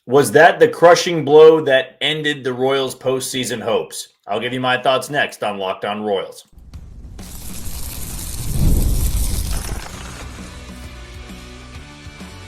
Was that the crushing blow that ended the Royals' postseason hopes? I'll give you my thoughts next on Locked On Royals.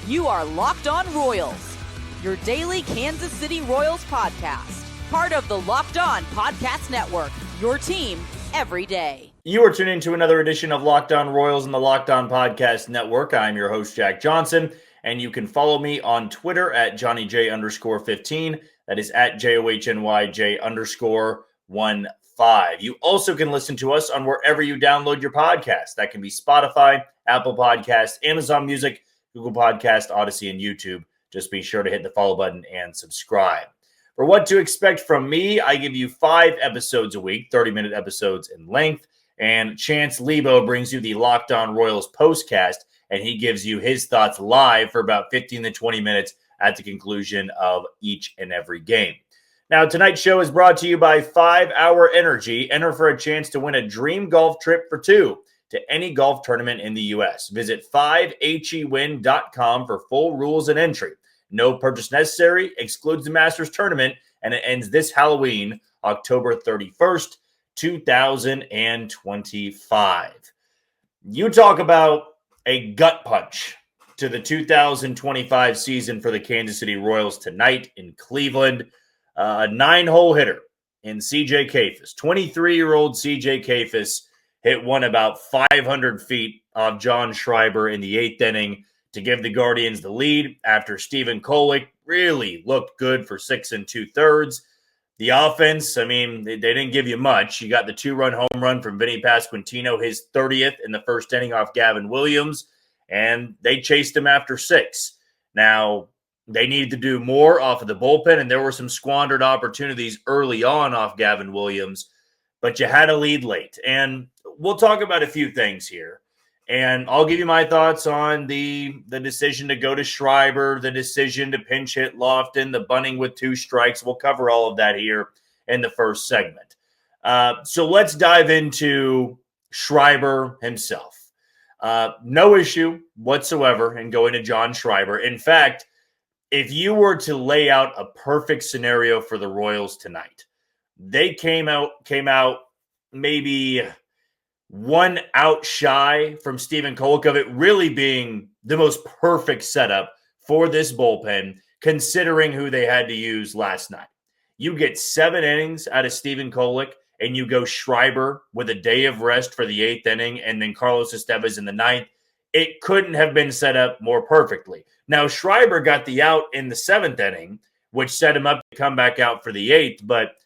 You are Locked On Royals, your daily Kansas City Royals podcast. Part of the Locked On Podcast Network, your team every day. You are tuning to another edition of Locked On Royals in the Locked On Podcast Network. I'm your host, Jack Johnson, and you can follow me on Twitter at JohnnyJ_15. That is at JOHNYJ_15. You also can listen to us on wherever you download your podcast. That can be Spotify, Apple Podcasts, Amazon Music, Google Podcast, Odyssey, and YouTube. Just be sure to hit the follow button and subscribe. For what to expect from me, I give you 5 episodes a week, 30-minute episodes in length. And Chance Lebo brings you the Locked On Royals postcast, and he gives you his thoughts live for about 15 to 20 minutes at the conclusion of each and every game. Now, tonight's show is brought to you by 5 Hour Energy. Enter for a chance to win a dream golf trip for 2 to any golf tournament in the U.S. Visit 5hewin.com for full rules and entry. No purchase necessary, excludes the Masters tournament, and it ends this Halloween, October 31st, 2025. You talk about a gut punch to the 2025 season for the Kansas City Royals tonight in Cleveland. A 9-hole hitter in C.J. Kayfus. 23-year-old C.J. Kayfus hit one about 500 feet off John Schreiber in the 8th inning to give the Guardians the lead after Stephen Kolek really looked good for 6 2/3. The offense, I mean, they didn't give you much. You got the 2-run home run from Vinny Pasquantino, his 30th in the first inning off Gavin Williams, and they chased him after 6. Now, they needed to do more off of the bullpen, and there were some squandered opportunities early on off Gavin Williams, but you had a lead late. And we'll talk about a few things here. And I'll give you my thoughts on the decision to go to Schreiber, the decision to pinch hit Lofton, the bunting with 2 strikes. We'll cover all of that here in the first segment. So let's dive into Schreiber himself. No issue whatsoever in going to John Schreiber. In fact, if you were to lay out a perfect scenario for the Royals tonight, they came out maybe 1 out shy from Stephen Kolek of it really being the most perfect setup for this bullpen, considering who they had to use last night. You get 7 innings out of Stephen Kolek, and you go Schreiber with a day of rest for the 8th inning, and then Carlos Estevez in the 9th. It couldn't have been set up more perfectly. Now, Schreiber got the out in the 7th inning, which set him up to come back out for the 8th, but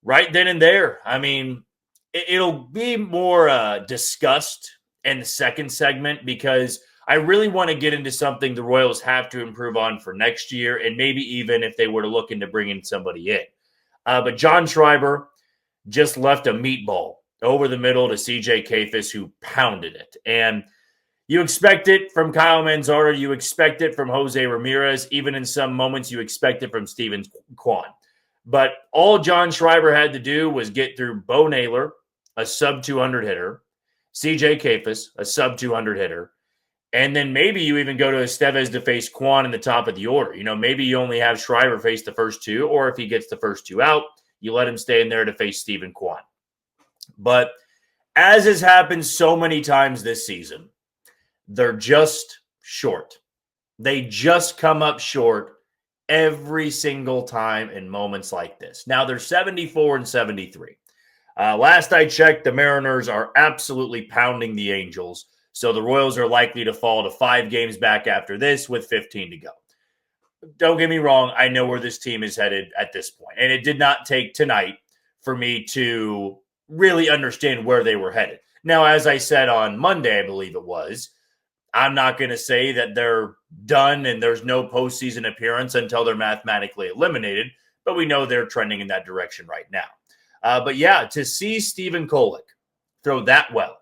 right then and there, I mean, it'll be more discussed in the second segment because I really want to get into something the Royals have to improve on for next year, and maybe even if they were to look into bringing somebody in. But John Schreiber just left a meatball over the middle to C.J. Kayfus, who pounded it. And you expect it from Kyle Manzardo. You expect it from Jose Ramirez. Even in some moments, you expect it from Steven Kwan. But all John Schreiber had to do was get through Bo Naylor, a sub-200 hitter, C.J. Kayfus, a sub-200 hitter, and then maybe you even go to Estevez to face Kwan in the top of the order. You know, maybe you only have Schreiber face the first 2, or if he gets the first 2 out, you let him stay in there to face Stephen Kwan. But as has happened so many times this season, they're just short. They just come up short every single time in moments like this. Now, they're 74 and 73. Last I checked, the Mariners are absolutely pounding the Angels, so the Royals are likely to fall to 5 games back after this with 15 to go. Don't get me wrong, I know where this team is headed at this point, and it did not take tonight for me to really understand where they were headed. Now, as I said on Monday, I believe it was, I'm not going to say that they're done and there's no postseason appearance until they're mathematically eliminated, but we know they're trending in that direction right now. But yeah, to see Stephen Kolek throw that well,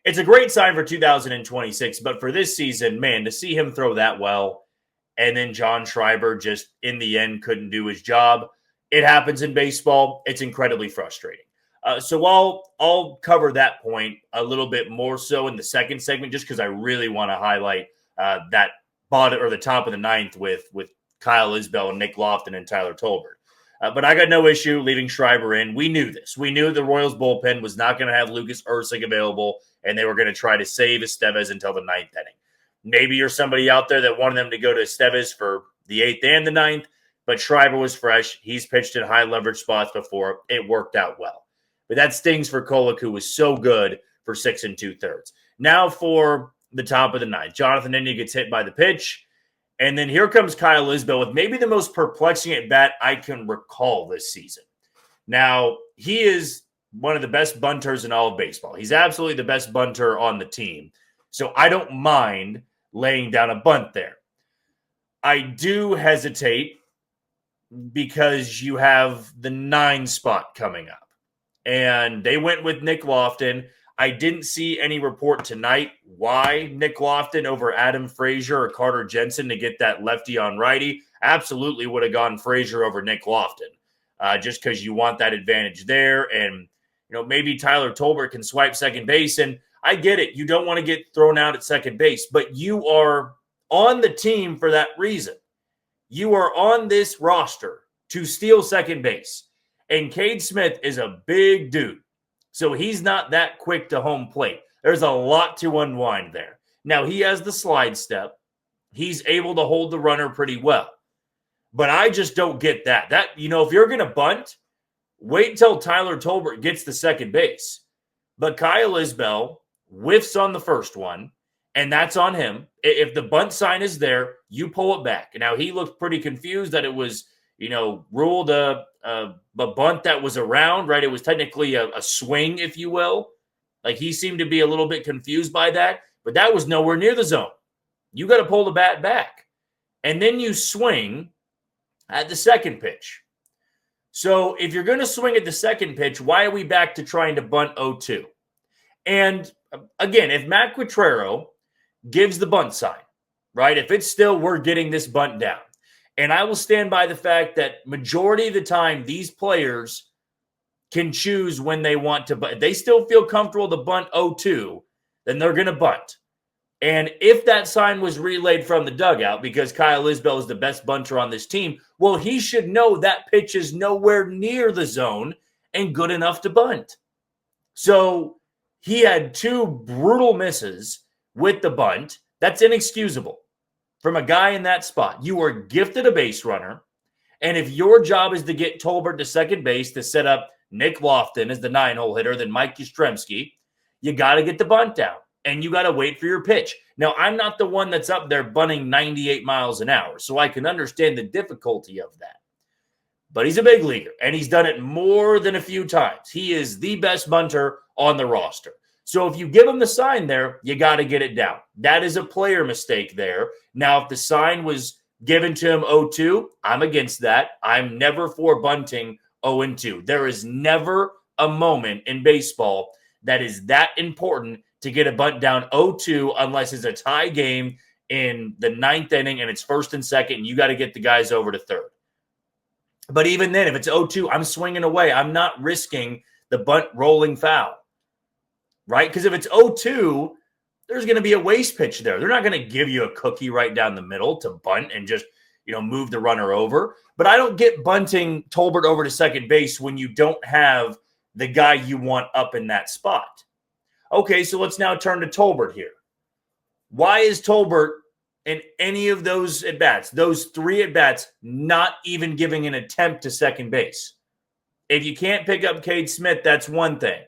it's a great sign for 2026, but for this season, man, to see him throw that well, and then John Schreiber just in the end couldn't do his job. It happens in baseball. It's incredibly frustrating. So I'll cover that point a little bit more so in the second segment, just because I really want to highlight that bottom or the top of the 9th with Kyle Isbell and Nick Lofton and Tyler Tolbert. But I got no issue leaving Schreiber in. We knew this. We knew the Royals bullpen was not going to have Lucas Ursig available, and they were going to try to save Estevez until the ninth inning. Maybe you're somebody out there that wanted them to go to Estevez for the eighth and the ninth, but Schreiber was fresh. He's pitched in high leverage spots before. It worked out well. But that stings for Kolek, who was so good for 6 2/3. Now for the top of the ninth. Jonathan India gets hit by the pitch. And then here comes Kyle Isbell with maybe the most perplexing at bat I can recall this season. Now, he is one of the best bunters in all of baseball. He's absolutely the best bunter on the team. So I don't mind laying down a bunt there. I do hesitate because you have the 9 spot coming up. And they went with Nick Lofton. I didn't see any report tonight why Nick Lofton over Adam Frazier or Carter Jensen to get that lefty on righty. Absolutely would have gone Frazier over Nick Lofton just because you want that advantage there. And, maybe Tyler Tolbert can swipe second base. And I get it. You don't want to get thrown out at second base, but you are on the team for that reason. You are on this roster to steal second base. And Cade Smith is a big dude. So he's not that quick to home plate. There's a lot to unwind there. Now, he has the slide step. He's able to hold the runner pretty well. But I just don't get that. If you're going to bunt, wait until Tyler Tolbert gets to second base. But Kyle Isbell whiffs on the first one, and that's on him. If the bunt sign is there, you pull it back. Now, he looked pretty confused that it was, ruled a bunt that was around, right? It was technically a swing, if you will. Like, he seemed to be a little bit confused by that, but that was nowhere near the zone. You got to pull the bat back. And then you swing at the second pitch. So if you're going to swing at the second pitch, why are we back to trying to bunt 0-2? And again, if Matt Quatrero gives the bunt sign, right? If it's still, we're getting this bunt down. And I will stand by the fact that majority of the time, these players can choose when they want to bunt. If they still feel comfortable to bunt 0-2, then they're going to bunt. And if that sign was relayed from the dugout because Kyle Isbell is the best bunter on this team, well, he should know that pitch is nowhere near the zone and good enough to bunt. So he had 2 brutal misses with the bunt. That's inexcusable. From a guy in that spot, you are gifted a base runner, and if your job is to get Tolbert to second base to set up Nick Lofton as the 9-hole hitter, then Mike Yastrzemski, you got to get the bunt down, and you got to wait for your pitch. Now, I'm not the one that's up there bunting 98 miles an hour, so I can understand the difficulty of that. But he's a big leaguer, and he's done it more than a few times. He is the best bunter on the roster. So if you give him the sign there, you got to get it down. That is a player mistake there. Now, if the sign was given to him 0-2, I'm against that. I'm never for bunting 0-2. There is never a moment in baseball that is that important to get a bunt down 0-2 unless it's a tie game in the 9th inning and it's 1st and 2nd, and you got to get the guys over to 3rd. But even then, if it's 0-2, I'm swinging away. I'm not risking the bunt rolling foul. Right? Because if it's 0-2, there's going to be a waste pitch there. They're not going to give you a cookie right down the middle to bunt and just, move the runner over. But I don't get bunting Tolbert over to second base when you don't have the guy you want up in that spot. Okay, so let's now turn to Tolbert here. Why is Tolbert in any of those at-bats, those 3 at-bats, not even giving an attempt to second base? If you can't pick up Cade Smith, that's one thing.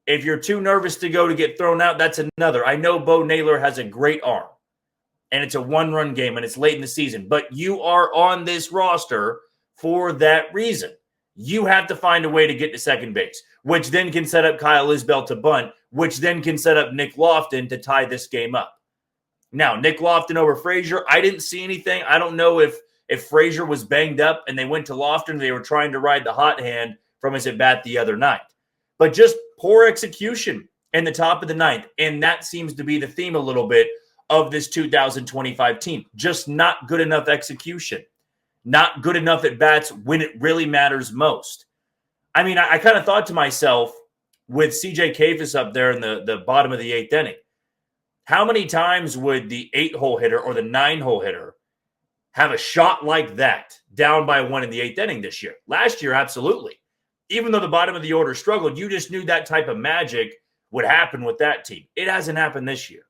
If you're too nervous to go to get thrown out, that's another. I know Bo Naylor has a great arm, and it's a 1-run game, and it's late in the season. But you are on this roster for that reason. You have to find a way to get to second base, which then can set up Kyle Isbell to bunt, which then can set up Nick Lofton to tie this game up. Now, Nick Lofton over Frazier, I didn't see anything. I don't know if Frazier was banged up and they went to Lofton and they were trying to ride the hot hand from his at-bat the other night. But just poor execution in the top of the 9th. And that seems to be the theme a little bit of this 2025 team. Just not good enough execution. Not good enough at bats when it really matters most. I mean, I kind of thought to myself with CJ Kafis up there in the bottom of the 8th inning, how many times would the 8-hole hitter or the 9-hole hitter have a shot like that down by 1 in the 8th inning this year? Last year, absolutely. Even though the bottom of the order struggled, you just knew that type of magic would happen with that team. It hasn't happened this year.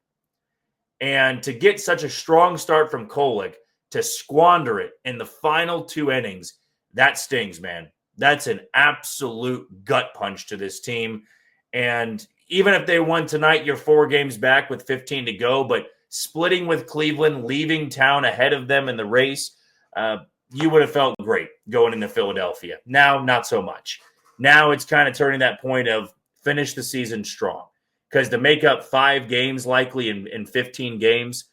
And to get such a strong start from Kolek, to squander it in the final 2 innings, that stings, man. That's an absolute gut punch to this team. And even if they won tonight, you're 4 games back with 15 to go, but splitting with Cleveland, leaving town ahead of them in the race, you would have felt great going into Philadelphia. Now, not so much. Now it's kind of turning that point of finish the season strong. Because to make up 5 games likely in 15 games,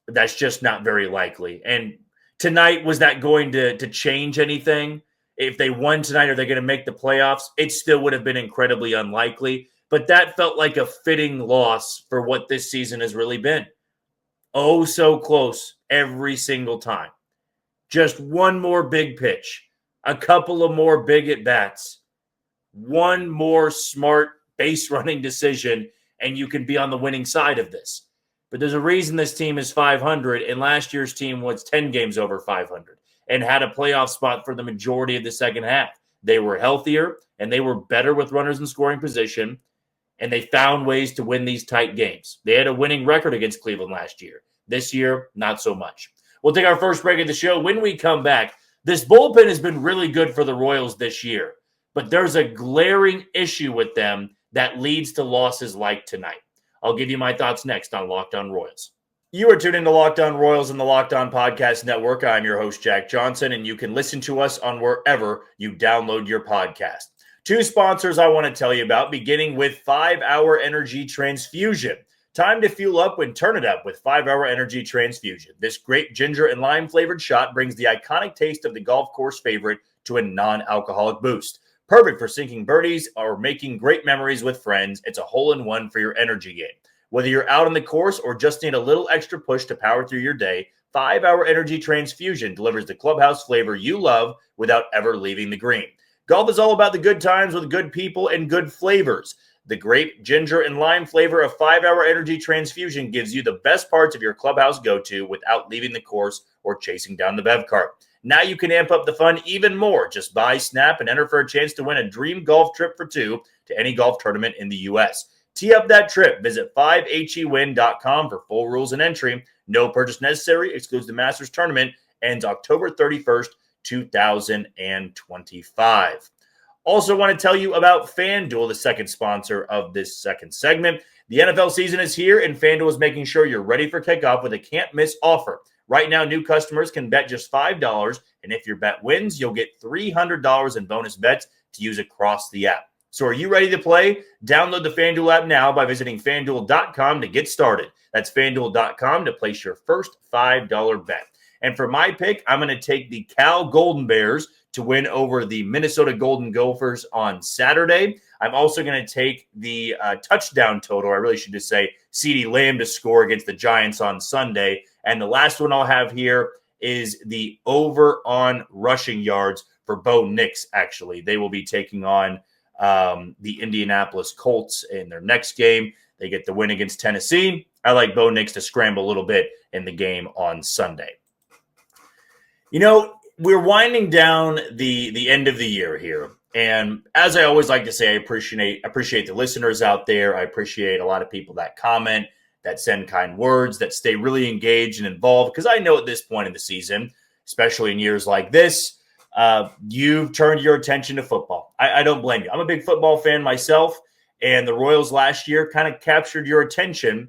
that's just not very likely. And tonight, was that going to change anything? If they won tonight, are they going to make the playoffs? It still would have been incredibly unlikely. But that felt like a fitting loss for what this season has really been. Oh, so close every single time. Just one more big pitch, a couple of more big at-bats, one more smart base running decision, and you can be on the winning side of this. But there's a reason this team is 500, and last year's team was 10 games over 500 and had a playoff spot for the majority of the second half. They were healthier, and they were better with runners in scoring position, and they found ways to win these tight games. They had a winning record against Cleveland last year. This year, not so much. We'll take our first break of the show. When we come back, this bullpen has been really good for the Royals this year, but there's a glaring issue with them that leads to losses like tonight. I'll give you my thoughts next on Locked On Royals. You are tuned into Locked On Royals and the Locked On Podcast Network. I'm your host, Jack Johnson, and you can listen to us on wherever you download your podcast. 2 sponsors I want to tell you about, beginning with 5-Hour Energy Transfusion. Time to fuel up and turn it up with 5-Hour Energy Transfusion. This great ginger and lime flavored shot brings the iconic taste of the golf course favorite to a non-alcoholic boost. Perfect for sinking birdies or making great memories with friends. It's a hole-in-one for your energy game. Whether you're out on the course or just need a little extra push to power through your day, 5-Hour Energy Transfusion delivers the clubhouse flavor you love without ever leaving the green. Golf is all about the good times with good people and good flavors. The grape, ginger, and lime flavor of 5-Hour Energy Transfusion gives you the best parts of your clubhouse go-to without leaving the course or chasing down the bev cart. Now you can amp up the fun even more. Just buy, snap, and enter for a chance to win a dream golf trip for 2 to any golf tournament in the U.S. Tee up that trip. Visit 5hewin.com for full rules and entry. No purchase necessary. Excludes the Masters Tournament. Ends October 31st, 2025. Also want to tell you about FanDuel, the second sponsor of this second segment. The NFL season is here, and FanDuel is making sure you're ready for kickoff with a can't-miss offer. Right now, new customers can bet just $5, and if your bet wins, you'll get $300 in bonus bets to use across the app. So are you ready to play? Download the FanDuel app now by visiting FanDuel.com to get started. That's FanDuel.com to place your first $5 bet. And for my pick, I'm going to take the Cal Golden Bears to win over the Minnesota Golden Gophers on Saturday. I'm also going to take the touchdown total. I really should just say CeeDee Lamb to score against the Giants on Sunday. And the last one I'll have here is the over on rushing yards for Bo Nix, actually. They will be taking on the Indianapolis Colts in their next game. They get the win against Tennessee. I like Bo Nix to scramble a little bit in the game on Sunday. You know, we're winding down the end of the year here. And as I always like to say, I appreciate the listeners out there. I appreciate a lot of people that comment, that send kind words, that stay really engaged and involved. Because I know at this point in the season, especially in years like this, you've turned your attention to football. I don't blame you. I'm a big football fan myself. And the Royals last year kind of captured your attention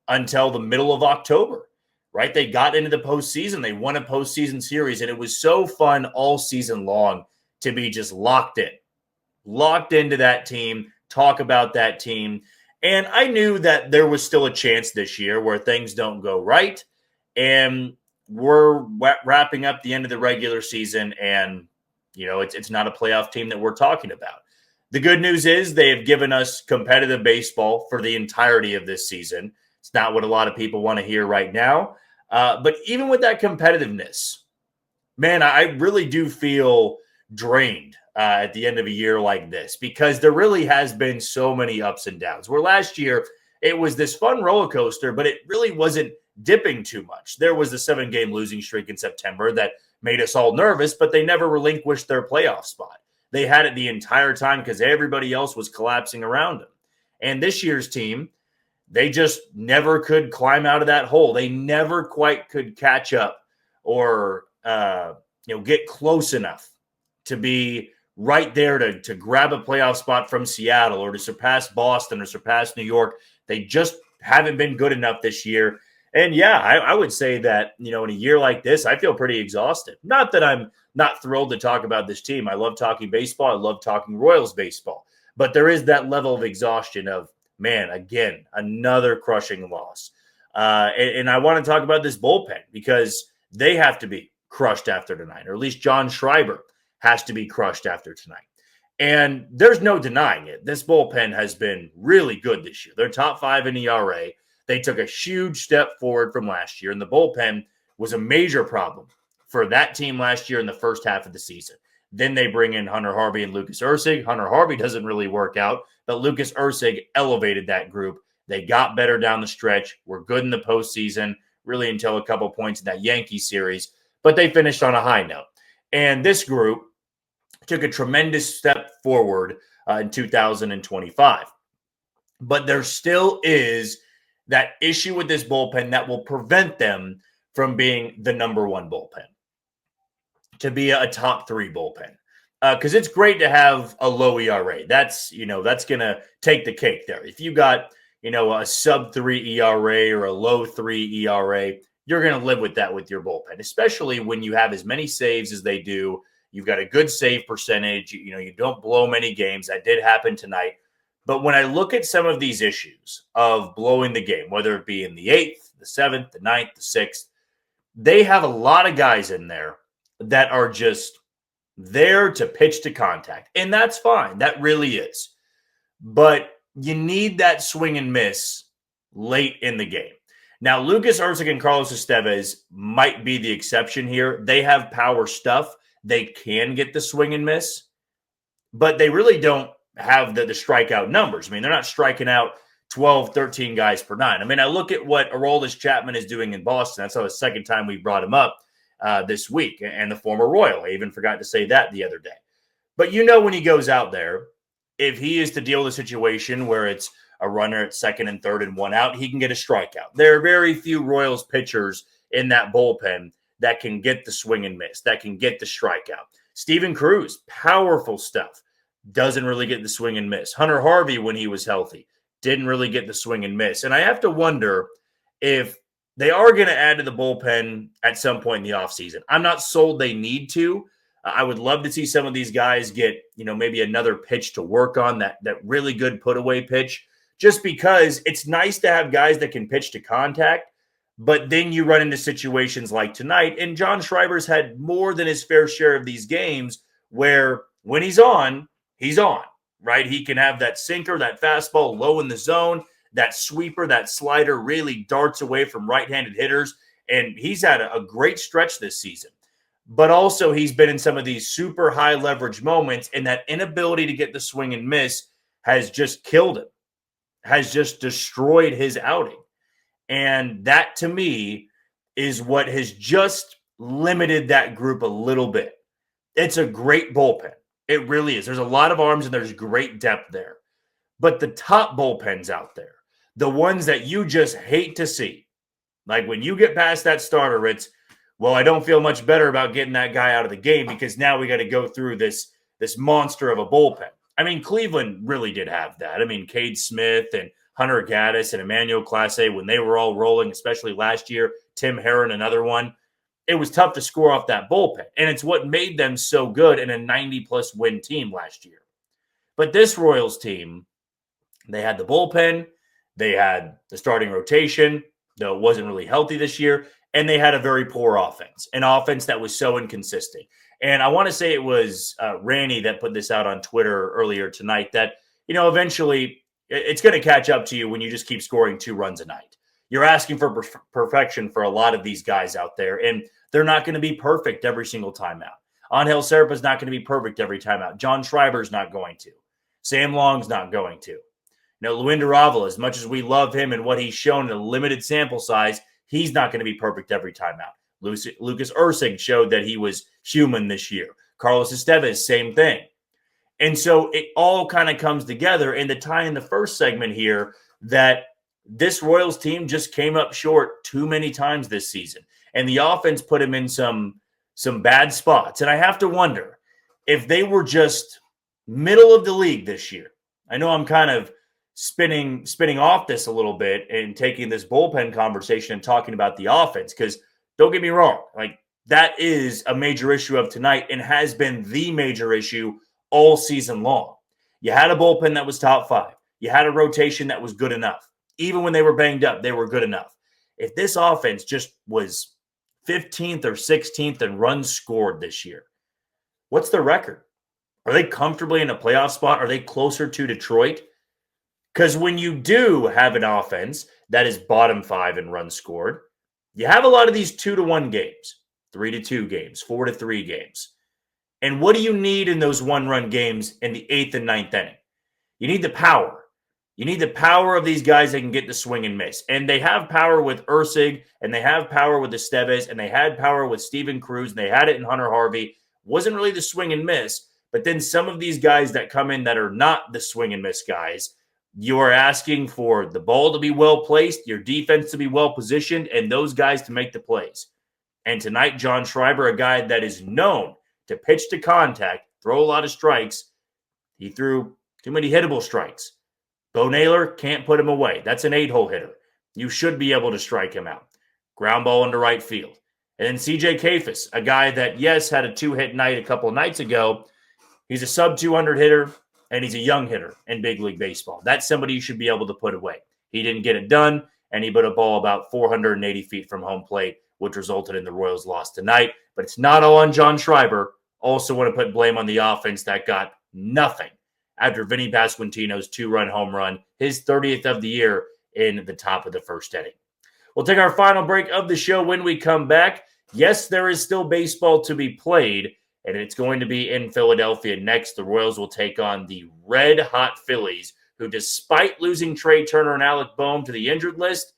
until the middle of October. Right? They got into the postseason. They won a postseason series, and it was so fun all season long to be just locked into that team, talk about that team. And I knew that there was still a chance this year where things don't go right, and we're wrapping up the end of the regular season, and you know it's not a playoff team that we're talking about. The good news is they have given us competitive baseball for the entirety of this season. It's not what a lot of people want to hear right now. But even with that competitiveness, man, I really do feel drained at the end of a year like this because there really has been so many ups and downs. Where last year it was this fun roller coaster, but it really wasn't dipping too much. There was the 7-game losing streak in September that made us all nervous, but they never relinquished their playoff spot. They had it the entire time because everybody else was collapsing around them. And this year's team, they just never could climb out of that hole. They never quite could catch up or get close enough to be right there to grab a playoff spot from Seattle or to surpass Boston or surpass New York. They just haven't been good enough this year. And yeah, I would say that, in a year like this, I feel pretty exhausted. Not that I'm not thrilled to talk about this team. I love talking baseball. I love talking Royals baseball. But there is that level of exhaustion of, man, again, another crushing loss. And I want to talk about this bullpen because they have to be crushed after tonight, or at least John Schreiber has to be crushed after tonight. And there's no denying it. This bullpen has been really good this year. They're top 5 in ERA. They took a huge step forward from last year, and the bullpen was a major problem for that team last year in the first half of the season. Then they bring in Hunter Harvey and Lucas Erceg. Hunter Harvey doesn't really work out, but Lucas Erceg elevated that group. They got better down the stretch, were good in the postseason, really until a couple points in that Yankee series, but they finished on a high note. And this group took a tremendous step forward in 2025. But there still is that issue with this bullpen that will prevent them from being the number 1 bullpen, to be a top 3 bullpen. Because it's great to have a low ERA. That's going to take the cake there. If you got, a sub 3 ERA or a low 3 ERA, you're going to live with that with your bullpen, especially when you have as many saves as they do. You've got a good save percentage. You don't blow many games. That did happen tonight. But when I look at some of these issues of blowing the game, whether it be in the 8th, the 7th, the 9th, the 6th, they have a lot of guys in there that are just there to pitch to contact. And that's fine. That really is. But you need that swing and miss late in the game. Now, Lucas Erceg and Carlos Estevez might be the exception here. They have power stuff. They can get the swing and miss, but they really don't have the strikeout numbers. I mean, they're not striking out 12, 13 guys per 9. I mean, I look at what Aroldis Chapman is doing in Boston. That's the second time we brought him up this week, and the former Royal. I even forgot to say that the other day. But when he goes out there, if he is to deal with a situation where it's a runner at 2nd and 3rd and 1 out, he can get a strikeout. There are very few Royals pitchers in that bullpen that can get the swing and miss, that can get the strikeout. Steven Cruz, powerful stuff, doesn't really get the swing and miss. Hunter Harvey, when he was healthy, didn't really get the swing and miss. And I have to wonder if they are going to add to the bullpen at some point in the offseason. I'm not sold they need to. I would love to see some of these guys get, maybe another pitch to work on, that really good put-away pitch, just because it's nice to have guys that can pitch to contact, but then you run into situations like tonight, and John Schreiber's had more than his fair share of these games where when he's on, right? He can have that sinker, that fastball low in the zone, that sweeper, that slider really darts away from right-handed hitters, and he's had a great stretch this season. But also he's been in some of these super high leverage moments, and that inability to get the swing and miss has just killed him, has just destroyed his outing. And that, to me, is what has just limited that group a little bit. It's a great bullpen. It really is. There's a lot of arms and there's great depth there. But the top bullpens out there, the ones that you just hate to see, like when you get past that starter, it's, well, I don't feel much better about getting that guy out of the game because now we got to go through this monster of a bullpen. I mean, Cleveland really did have that. I mean, Cade Smith and Hunter Gaddis and Emmanuel Clase, when they were all rolling, especially last year, Tim Herron, another one, it was tough to score off that bullpen. And it's what made them so good in a 90-plus win team last year. But this Royals team, they had the bullpen, they had the starting rotation, though it wasn't really healthy this year, and they had a very poor offense, an offense that was so inconsistent. And I want to say it was Randy that put this out on Twitter earlier tonight that, eventually it's going to catch up to you when you just keep scoring 2 runs a night. You're asking for perfection for a lot of these guys out there, and they're not going to be perfect every single time out. Angel Serpa's not going to be perfect every time out. John Schreiber's not going to. Sam Long's not going to. Luinder Ravila, as much as we love him and what he's shown in a limited sample size, He's not going to be perfect every time out. Lucas Ursing showed that he was human this year. Carlos Estevez, same thing. And so it all kind of comes together. And the tie in the first segment here that this Royals team just came up short too many times this season. And the offense put him in some bad spots. And I have to wonder if they were just middle of the league this year. I know I'm kind of spinning off this a little bit and taking this bullpen conversation and talking about the offense, because don't get me wrong, like that is a major issue of tonight and has been the major issue all season long. You had a bullpen that was top 5. You had a rotation that was good enough. Even when they were banged up, they were good enough. If this offense just was 15th or 16th in runs scored this year, what's the record? Are they comfortably in a playoff spot? Are they closer to Detroit? Because when you do have an offense that is bottom 5 in runs scored, you have a lot of these 2-1 games, 3-2 games, 4-3 games. And what do you need in those one-run games in the 8th and 9th inning? You need the power. You need the power of these guys that can get the swing and miss. And they have power with Ursig, and they have power with Estevez, and they had power with Steven Cruz, and they had it in Hunter Harvey. Wasn't really the swing and miss, but then some of these guys that come in that are not the swing and miss guys, you are asking for the ball to be well placed, your defense to be well positioned, and those guys to make the plays. And tonight, John Schreiber, a guy that is known to pitch to contact, throw a lot of strikes, he threw too many hittable strikes. Bo Naylor can't put him away. That's an 8-hole hitter. You should be able to strike him out. Ground ball into right field. And then CJ Kafis, a guy that, yes, had a 2-hit night a couple of nights ago. He's a sub-200 hitter, and he's a young hitter in big league baseball. That's somebody you should be able to put away. He didn't get it done, and he put a ball about 480 feet from home plate, which resulted in the Royals' loss tonight. But it's not all on John Schreiber. Also want to put blame on the offense that got nothing after Vinny Pasquantino's 2-run home run, his 30th of the year in the top of the first inning. We'll take our final break of the show. When we come back, yes, there is still baseball to be played, and it's going to be in Philadelphia next. The Royals will take on the red-hot Phillies, who, despite losing Trey Turner and Alec Boehm to the injured list,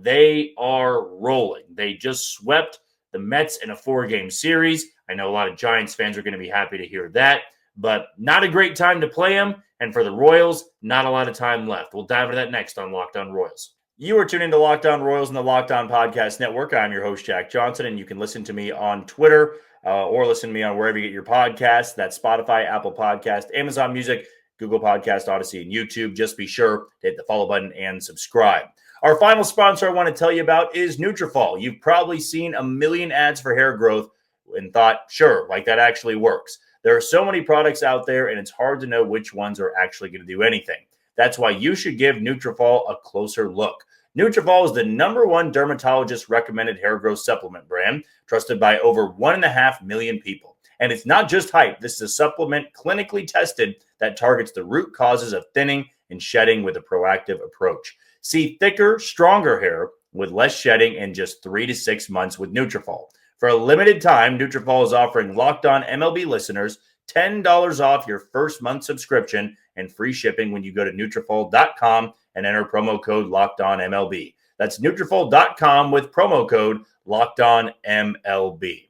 they are rolling. They just swept the Mets in a 4-game series. I know a lot of Giants fans are going to be happy to hear that, but not a great time to play them. And for the Royals, not a lot of time left. We'll dive into that next on Locked On Royals. You are tuned into Locked On Royals and the Locked On Podcast Network. I'm your host, Jack Johnson, and you can listen to me on Twitter or listen to me on wherever you get your podcasts. That's Spotify, Apple Podcast, Amazon Music, Google Podcast, Odyssey, and YouTube. Just be sure to hit the follow button and subscribe. Our final sponsor I want to tell you about is Nutrafol. You've probably seen a million ads for hair growth and thought, sure, like that actually works. There are so many products out there, and it's hard to know which ones are actually going to do anything. That's why you should give Nutrafol a closer look. Nutrafol is the #1 dermatologist-recommended hair growth supplement brand, trusted by over 1.5 million people. And it's not just hype. This is a supplement clinically tested that targets the root causes of thinning and shedding with a proactive approach. See thicker, stronger hair with less shedding in just 3 to 6 months with Nutrafol. For a limited time, Nutrafol is offering Locked On MLB listeners $10 off your first month subscription and free shipping when you go to Nutrafol.com and enter promo code LOCKEDONMLB. That's Nutrafol.com with promo code LOCKEDONMLB.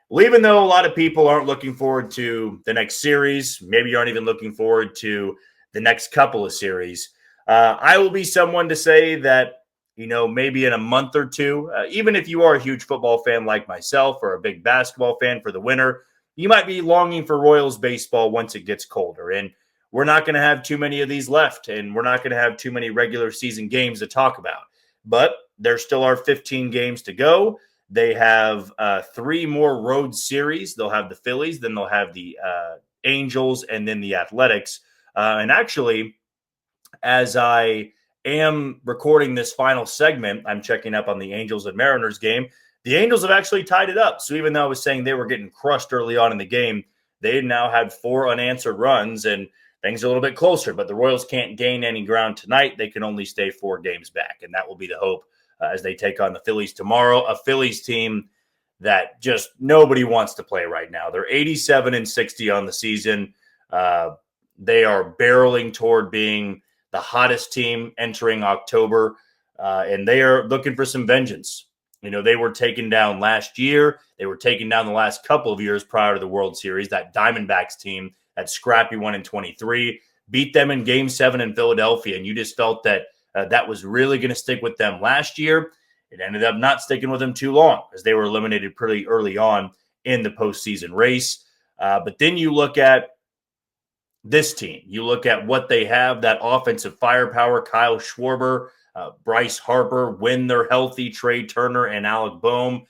Well, even though a lot of people aren't looking forward to the next series, maybe you aren't even looking forward to the next couple of series, I will be someone to say that, maybe in a month or two, even if you are a huge football fan like myself or a big basketball fan for the winter, you might be longing for Royals baseball once it gets colder. And we're not going to have too many of these left, and we're not going to have too many regular season games to talk about. But there still are 15 games to go. They have 3 more road series. They'll have the Phillies, then they'll have the Angels, and then the Athletics. And actually, as I am recording this final segment, I'm checking up on the Angels and Mariners game. The Angels have actually tied it up. So even though I was saying they were getting crushed early on in the game, they now had 4 unanswered runs, and things are a little bit closer. But the Royals can't gain any ground tonight. They can only stay 4 games back, and that will be the hope as they take on the Phillies tomorrow, a Phillies team that just nobody wants to play right now. They're 87-60 on the season. They are barreling toward being the hottest team entering October. and they are looking for some vengeance. They were taken down last year. They were taken down the last couple of years prior to the World Series. That Diamondbacks team, that scrappy one in 23, beat them in Game 7 in Philadelphia, and you just felt that that was really going to stick with them last year. It ended up not sticking with them too long as they were eliminated pretty early on in the postseason race. But then you look at this team. You look at what they have, that offensive firepower, Kyle Schwarber, Bryce Harper, when they're healthy, Trey Turner, and Alec Boehm.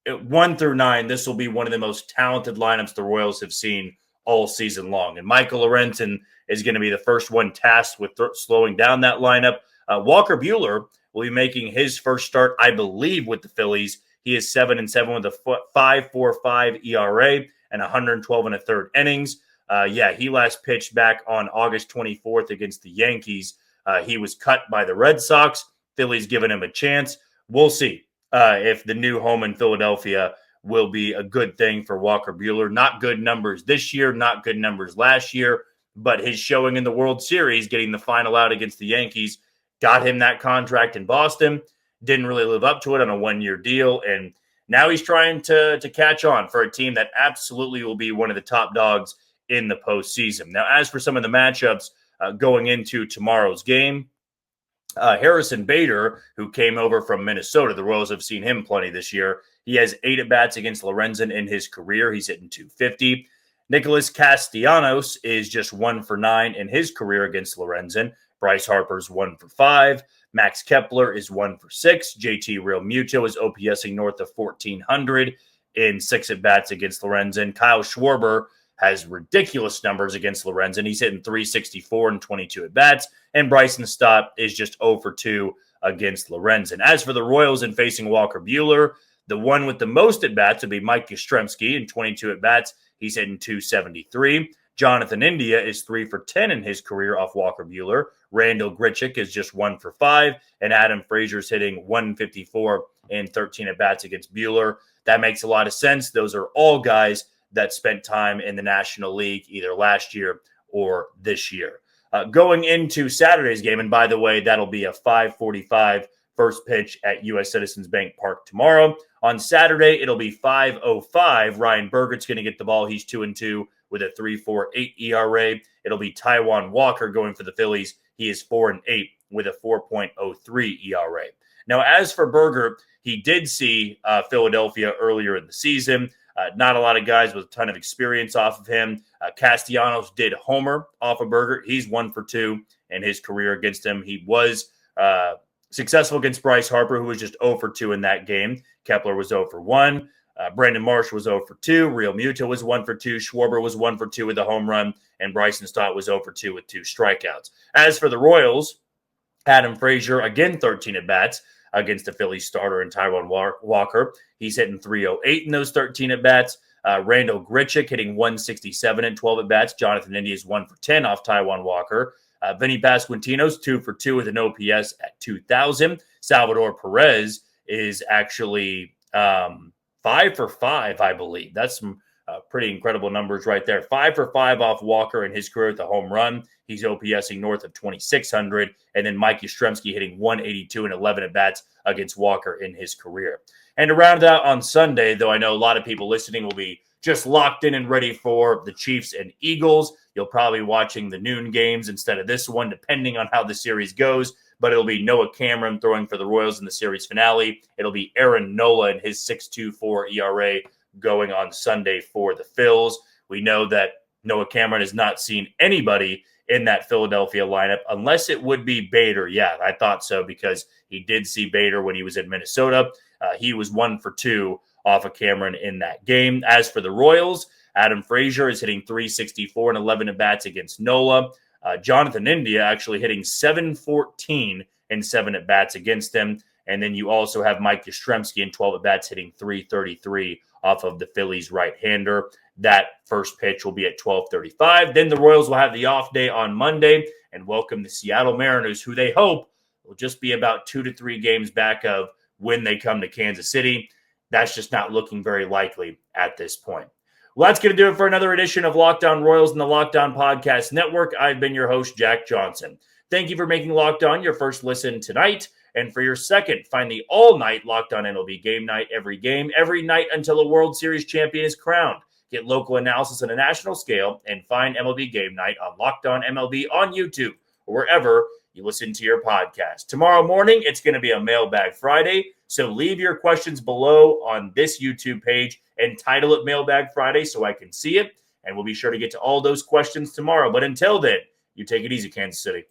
1 through 9, this will be one of the most talented lineups the Royals have seen all season long. And Michael Lorenzen is going to be the first one tasked with slowing down that lineup. Walker Buehler will be making his first start, I believe, with the Phillies. He is 7-7 with a 5.45 ERA and 112 and a third innings. He last pitched back on August 24th against the Yankees. He was cut by the Red Sox. Phillies giving him a chance. We'll see if the new home in Philadelphia will be a good thing for Walker Buehler. Not good numbers this year, not good numbers last year, but his showing in the World Series, getting the final out against the Yankees, got him that contract in Boston. Didn't really live up to it on a one-year deal, and now he's trying to catch on for a team that absolutely will be one of the top dogs in the postseason. Now, as for some of the matchups going into tomorrow's game, Harrison Bader, who came over from Minnesota, the Royals have seen him plenty this year. He has 8 at-bats against Lorenzen in his career. He's hitting .250. Nicholas Castellanos is just 1 for 9 in his career against Lorenzen. Bryce Harper's 1 for 5. Max Kepler is 1 for 6. JT Realmuto is OPSing north of 1,400 in 6 at-bats against Lorenzen. Kyle Schwarber has ridiculous numbers against Lorenzen. He's hitting .364 in 22 at-bats. And Bryson Stott is just 0 for 2 against Lorenzen. As for the Royals in facing Walker Buehler, the one with the most at-bats would be Mike Yastrzemski in 22 at-bats. He's hitting .273. Jonathan India is 3 for 10 in his career off Walker Buehler. Randall Grichuk is just 1 for 5. And Adam Frazier's hitting .154 in 13 at-bats against Buehler. That makes a lot of sense. Those are all guys that spent time in the National League either last year or this year. Going into Saturday's game, and by the way, that'll be a 5:45 first pitch at U.S. Citizens Bank Park tomorrow. On Saturday, it'll be 5:05. Ryan Bergert's going to get the ball. He's 2-2 with a 3.48 ERA. It'll be Taijuan Walker going for the Phillies. He is 4-8 with a 4.03 ERA. Now, as for Berger, he did see Philadelphia earlier in the season. Not a lot of guys with a ton of experience off of him. Castellanos did homer off of Berger. He's 1 for 2 in his career against him. He was successful against Bryce Harper, who was just 0 for 2 in that game. Kepler was 0 for 1. Brandon Marsh was 0 for 2. Realmuto was 1 for 2. Schwarber was 1 for 2 with a home run. And Bryson Stott was 0 for 2 with 2 strikeouts. As for the Royals, Adam Frazier, again 13 at-bats against the Phillies starter and Taijuan Walker. He's hitting .308 in those 13 at-bats. Randall Grichuk hitting .167 in 12 at-bats. Jonathan India is 1 for 10 off Taijuan Walker. Vinny Pasquantino's 2 for 2 with an OPS at 2,000. Salvador Perez is actually 5 for 5, I believe. That's some pretty incredible numbers right there. 5 for 5 off Walker in his career with a home run. He's OPSing north of 2,600. And then Mike Yastrzemski hitting .182 and 11 at-bats against Walker in his career. And to round it out on Sunday, though I know a lot of people listening will be just locked in and ready for the Chiefs and Eagles. You'll probably be watching the noon games instead of this one, depending on how the series goes. But it'll be Noah Cameron throwing for the Royals in the series finale. It'll be Aaron Nola and his 6.24 ERA going on Sunday for the Phils. We know that Noah Cameron has not seen anybody in that Philadelphia lineup, unless it would be Bader. Yeah, I thought so because he did see Bader when he was in Minnesota. He was 1 for 2 off of Cameron in that game. As for the Royals, Adam Frazier is hitting .364 and 11 at-bats against Nola. Jonathan India actually hitting .714 and 7 at-bats against him. And then you also have Mike Yastrzemski in 12 at-bats hitting .333 off of the Phillies right-hander. That first pitch will be at 12:35. Then the Royals will have the off day on Monday and welcome the Seattle Mariners, who they hope will just be about 2 to 3 games back of when they come to Kansas City. That's just not looking very likely at this point. Well, that's going to do it for another edition of Locked On Royals and the Locked On Podcast Network. I've been your host, Jack Johnson. Thank you for making Locked On your first listen tonight. And for your second, find the all-night Locked On MLB Game Night every game, every night until a World Series champion is crowned. Get local analysis on a national scale and find MLB Game Night on Locked On MLB on YouTube or wherever you listen to your podcast. Tomorrow morning, it's going to be a Mailbag Friday, so leave your questions below on this YouTube page and title it Mailbag Friday so I can see it, and we'll be sure to get to all those questions tomorrow. But until then, you take it easy, Kansas City.